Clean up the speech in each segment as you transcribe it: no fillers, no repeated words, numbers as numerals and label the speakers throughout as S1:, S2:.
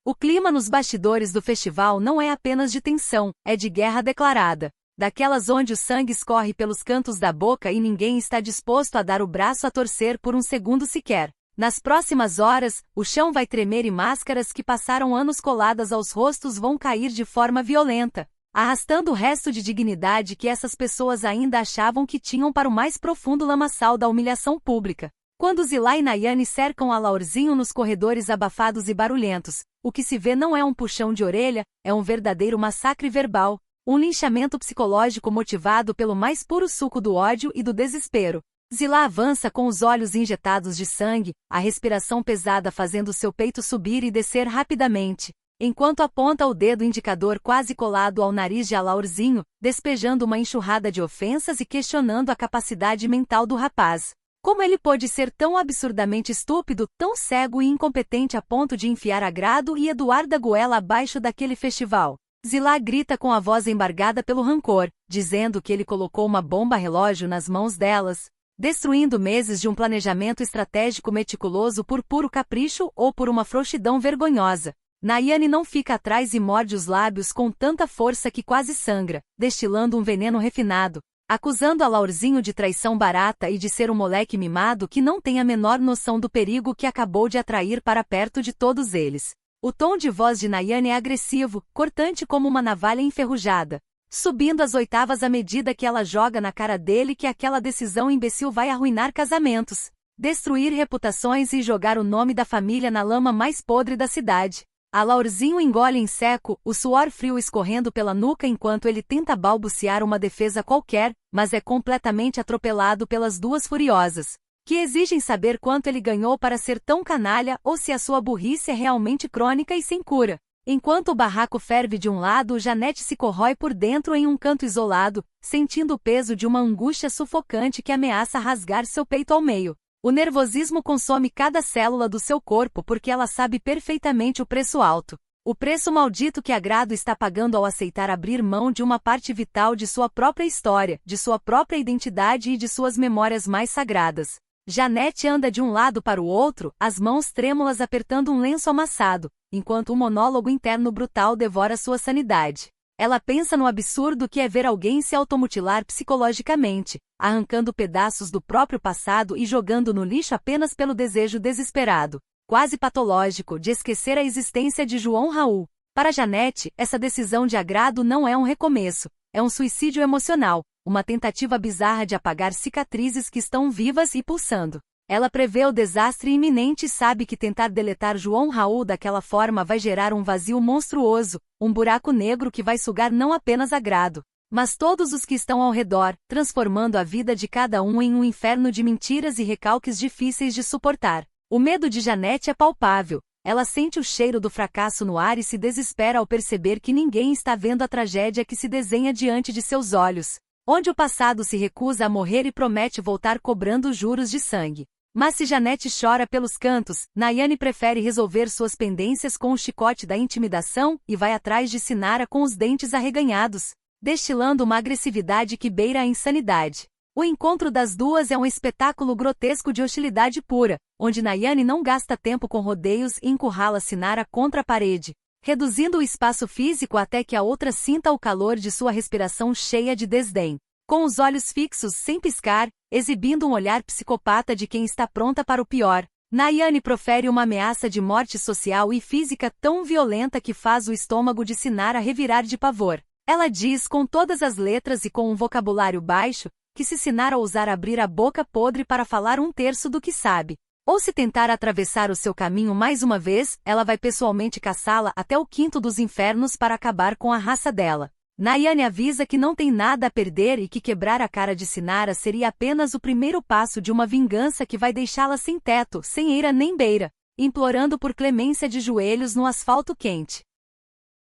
S1: O clima nos bastidores do festival não é apenas de tensão, é de guerra declarada. Daquelas onde o sangue escorre pelos cantos da boca e ninguém está disposto a dar o braço a torcer por um segundo sequer. Nas próximas horas, o chão vai tremer e máscaras que passaram anos coladas aos rostos vão cair de forma violenta, arrastando o resto de dignidade que essas pessoas ainda achavam que tinham para o mais profundo lamaçal da humilhação pública. Quando Zilá e Nayane cercam a Laurzinho nos corredores abafados e barulhentos, o que se vê não é um puxão de orelha, é um verdadeiro massacre verbal, um linchamento psicológico motivado pelo mais puro suco do ódio e do desespero. Zilá avança com os olhos injetados de sangue, a respiração pesada fazendo seu peito subir e descer rapidamente, enquanto aponta o dedo indicador quase colado ao nariz de Laurzinho, despejando uma enxurrada de ofensas e questionando a capacidade mental do rapaz. Como ele pôde ser tão absurdamente estúpido, tão cego e incompetente a ponto de enfiar Agrado e Eduarda goela abaixo daquele festival? Zilá grita com a voz embargada pelo rancor, dizendo que ele colocou uma bomba relógio nas mãos delas, destruindo meses de um planejamento estratégico meticuloso por puro capricho ou por uma frouxidão vergonhosa. Nayane não fica atrás e morde os lábios com tanta força que quase sangra, destilando um veneno refinado, acusando a Laurzinho de traição barata e de ser um moleque mimado que não tem a menor noção do perigo que acabou de atrair para perto de todos eles. O tom de voz de Nayane é agressivo, cortante como uma navalha enferrujada, subindo às oitavas à medida que ela joga na cara dele que aquela decisão imbecil vai arruinar casamentos, destruir reputações e jogar o nome da família na lama mais podre da cidade. A Laurzinho engole em seco, o suor frio escorrendo pela nuca enquanto ele tenta balbuciar uma defesa qualquer, mas é completamente atropelado pelas duas furiosas, que exigem saber quanto ele ganhou para ser tão canalha ou se a sua burrice é realmente crônica e sem cura. Enquanto o barraco ferve de um lado, Janete se corrói por dentro em um canto isolado, sentindo o peso de uma angústia sufocante que ameaça rasgar seu peito ao meio. O nervosismo consome cada célula do seu corpo porque ela sabe perfeitamente o preço alto. O preço maldito que Agrado está pagando ao aceitar abrir mão de uma parte vital de sua própria história, de sua própria identidade e de suas memórias mais sagradas. Janete anda de um lado para o outro, as mãos trêmulas apertando um lenço amassado, enquanto um monólogo interno brutal devora sua sanidade. Ela pensa no absurdo que é ver alguém se automutilar psicologicamente, arrancando pedaços do próprio passado e jogando no lixo apenas pelo desejo desesperado, quase patológico, de esquecer a existência de João Raul. Para Janete, essa decisão de Agrado não é um recomeço, é um suicídio emocional, uma tentativa bizarra de apagar cicatrizes que estão vivas e pulsando. Ela prevê o desastre iminente e sabe que tentar deletar João Raul daquela forma vai gerar um vazio monstruoso, um buraco negro que vai sugar não apenas Agrado, mas todos os que estão ao redor, transformando a vida de cada um em um inferno de mentiras e recalques difíceis de suportar. O medo de Janete é palpável. Ela sente o cheiro do fracasso no ar e se desespera ao perceber que ninguém está vendo a tragédia que se desenha diante de seus olhos, onde o passado se recusa a morrer e promete voltar cobrando juros de sangue. Mas se Janete chora pelos cantos, Nayane prefere resolver suas pendências com o chicote da intimidação e vai atrás de Sinara com os dentes arreganhados, destilando uma agressividade que beira a insanidade. O encontro das duas é um espetáculo grotesco de hostilidade pura, onde Nayane não gasta tempo com rodeios e encurrala Sinara contra a parede, reduzindo o espaço físico até que a outra sinta o calor de sua respiração cheia de desdém. Com os olhos fixos sem piscar, exibindo um olhar psicopata de quem está pronta para o pior, Nayane profere uma ameaça de morte social e física tão violenta que faz o estômago de Sinara revirar de pavor. Ela diz com todas as letras e com um vocabulário baixo, que se Sinara ousar abrir a boca podre para falar um terço do que sabe, ou se tentar atravessar o seu caminho mais uma vez, ela vai pessoalmente caçá-la até o quinto dos infernos para acabar com a raça dela. Nayane avisa que não tem nada a perder e que quebrar a cara de Sinara seria apenas o primeiro passo de uma vingança que vai deixá-la sem teto, sem eira nem beira, implorando por clemência de joelhos no asfalto quente.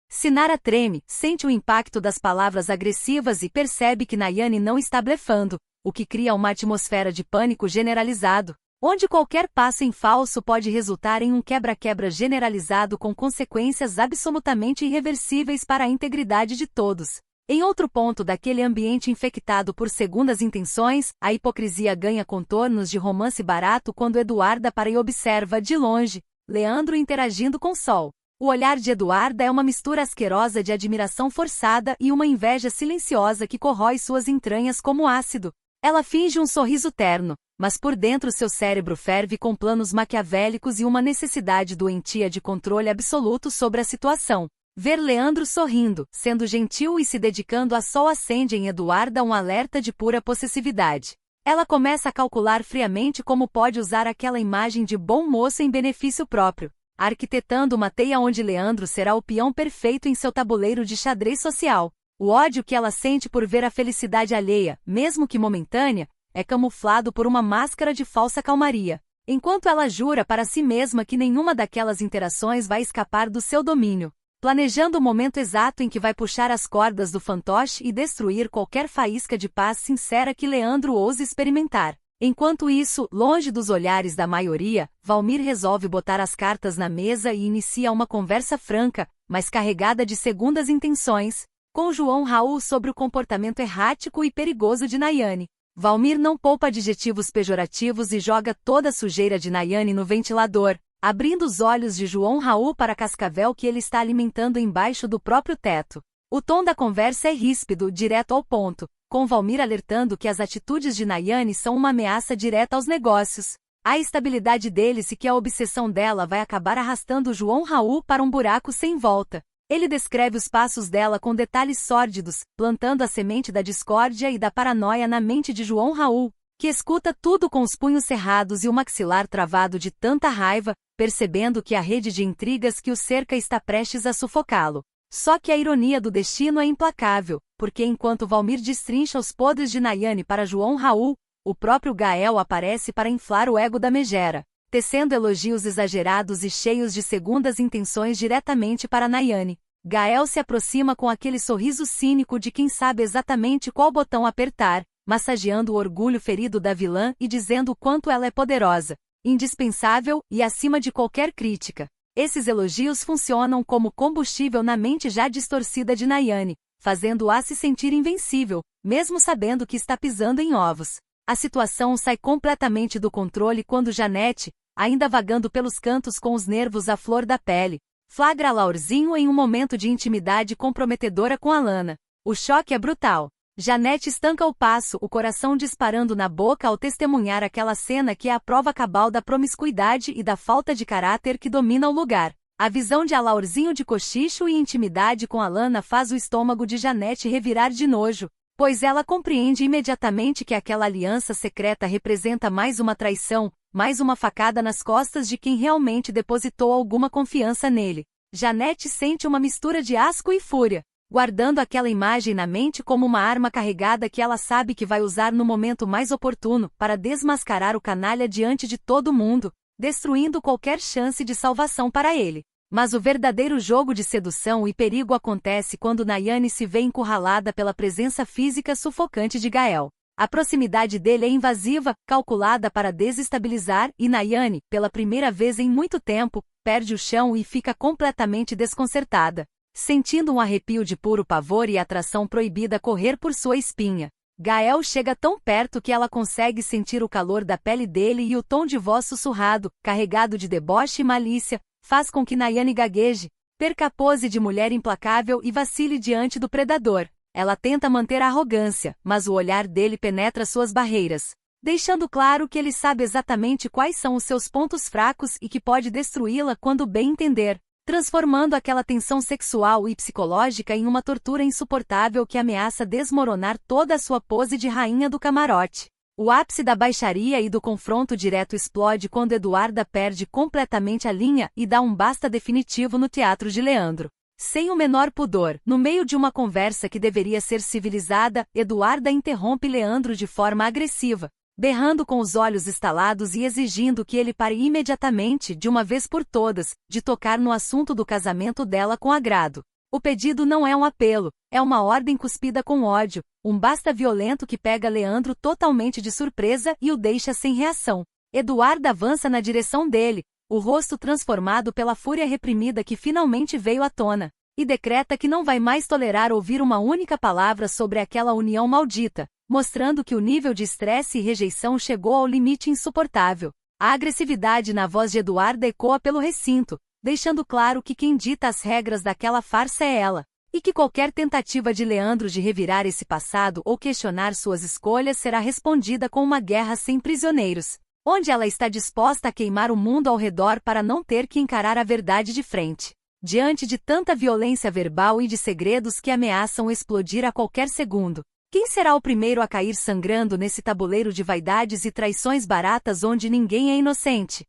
S1: Sinara treme, sente o impacto das palavras agressivas e percebe que Nayane não está blefando, o que cria uma atmosfera de pânico generalizado, onde qualquer passo em falso pode resultar em um quebra-quebra generalizado com consequências absolutamente irreversíveis para a integridade de todos. Em outro ponto daquele ambiente infectado por segundas intenções, a hipocrisia ganha contornos de romance barato quando Eduarda para e observa, de longe, Leandro interagindo com Sol. O olhar de Eduarda é uma mistura asquerosa de admiração forçada e uma inveja silenciosa que corrói suas entranhas como ácido. Ela finge um sorriso terno, mas por dentro seu cérebro ferve com planos maquiavélicos e uma necessidade doentia de controle absoluto sobre a situação. Ver Leandro sorrindo, sendo gentil e se dedicando a só acende em Eduarda um alerta de pura possessividade. Ela começa a calcular friamente como pode usar aquela imagem de bom moço em benefício próprio, arquitetando uma teia onde Leandro será o peão perfeito em seu tabuleiro de xadrez social. O ódio que ela sente por ver a felicidade alheia, mesmo que momentânea, é camuflado por uma máscara de falsa calmaria, enquanto ela jura para si mesma que nenhuma daquelas interações vai escapar do seu domínio, planejando o momento exato em que vai puxar as cordas do fantoche e destruir qualquer faísca de paz sincera que Leandro ouse experimentar. Enquanto isso, longe dos olhares da maioria, Valmir resolve botar as cartas na mesa e inicia uma conversa franca, mas carregada de segundas intenções, com João Raul sobre o comportamento errático e perigoso de Nayane. Valmir não poupa adjetivos pejorativos e joga toda a sujeira de Nayane no ventilador, abrindo os olhos de João Raul para a cascavel que ele está alimentando embaixo do próprio teto. O tom da conversa é ríspido, direto ao ponto, com Valmir alertando que as atitudes de Nayane são uma ameaça direta aos negócios, à estabilidade deles e que a obsessão dela vai acabar arrastando João Raul para um buraco sem volta. Ele descreve os passos dela com detalhes sórdidos, plantando a semente da discórdia e da paranoia na mente de João Raul, que escuta tudo com os punhos cerrados e o maxilar travado de tanta raiva, percebendo que a rede de intrigas que o cerca está prestes a sufocá-lo. Só que a ironia do destino é implacável, porque enquanto Valmir destrincha os podres de Nayane para João Raul, o próprio Gael aparece para inflar o ego da megera, tecendo elogios exagerados e cheios de segundas intenções diretamente para Nayane. Gael se aproxima com aquele sorriso cínico de quem sabe exatamente qual botão apertar, massageando o orgulho ferido da vilã e dizendo o quanto ela é poderosa, indispensável e acima de qualquer crítica. Esses elogios funcionam como combustível na mente já distorcida de Nayane, fazendo-a se sentir invencível, mesmo sabendo que está pisando em ovos. A situação sai completamente do controle quando Janete, ainda vagando pelos cantos com os nervos à flor da pele, flagra Laurzinho em um momento de intimidade comprometedora com Alana. O choque é brutal. Janete estanca o passo, o coração disparando na boca ao testemunhar aquela cena que é a prova cabal da promiscuidade e da falta de caráter que domina o lugar. A visão de Alaurzinho de cochicho e intimidade com Alana faz o estômago de Janete revirar de nojo, pois ela compreende imediatamente que aquela aliança secreta representa mais uma traição, mais uma facada nas costas de quem realmente depositou alguma confiança nele. Janete sente uma mistura de asco e fúria, guardando aquela imagem na mente como uma arma carregada que ela sabe que vai usar no momento mais oportuno para desmascarar o canalha diante de todo mundo, destruindo qualquer chance de salvação para ele. Mas o verdadeiro jogo de sedução e perigo acontece quando Nayane se vê encurralada pela presença física sufocante de Gael. A proximidade dele é invasiva, calculada para desestabilizar, e Nayane, pela primeira vez em muito tempo, perde o chão e fica completamente desconcertada, sentindo um arrepio de puro pavor e atração proibida correr por sua espinha. Gael chega tão perto que ela consegue sentir o calor da pele dele e o tom de voz sussurrado, carregado de deboche e malícia, faz com que Nayane gagueje, perca a pose de mulher implacável e vacile diante do predador. Ela tenta manter a arrogância, mas o olhar dele penetra suas barreiras, deixando claro que ele sabe exatamente quais são os seus pontos fracos e que pode destruí-la quando bem entender, transformando aquela tensão sexual e psicológica em uma tortura insuportável que ameaça desmoronar toda a sua pose de rainha do camarote. O ápice da baixaria e do confronto direto explode quando Eduarda perde completamente a linha e dá um basta definitivo no teatro de Leandro. Sem o menor pudor, no meio de uma conversa que deveria ser civilizada, Eduarda interrompe Leandro de forma agressiva, berrando com os olhos estalados e exigindo que ele pare imediatamente, de uma vez por todas, de tocar no assunto do casamento dela com agrado. O pedido não é um apelo, é uma ordem cuspida com ódio, um basta violento que pega Leandro totalmente de surpresa e o deixa sem reação. Eduarda avança na direção dele, o rosto transformado pela fúria reprimida que finalmente veio à tona, e decreta que não vai mais tolerar ouvir uma única palavra sobre aquela união maldita, mostrando que o nível de estresse e rejeição chegou ao limite insuportável. A agressividade na voz de Eduarda ecoa pelo recinto, deixando claro que quem dita as regras daquela farsa é ela, e que qualquer tentativa de Leandro de revirar esse passado ou questionar suas escolhas será respondida com uma guerra sem prisioneiros, onde ela está disposta a queimar o mundo ao redor para não ter que encarar a verdade de frente. Diante de tanta violência verbal e de segredos que ameaçam explodir a qualquer segundo, quem será o primeiro a cair sangrando nesse tabuleiro de vaidades e traições baratas onde ninguém é inocente?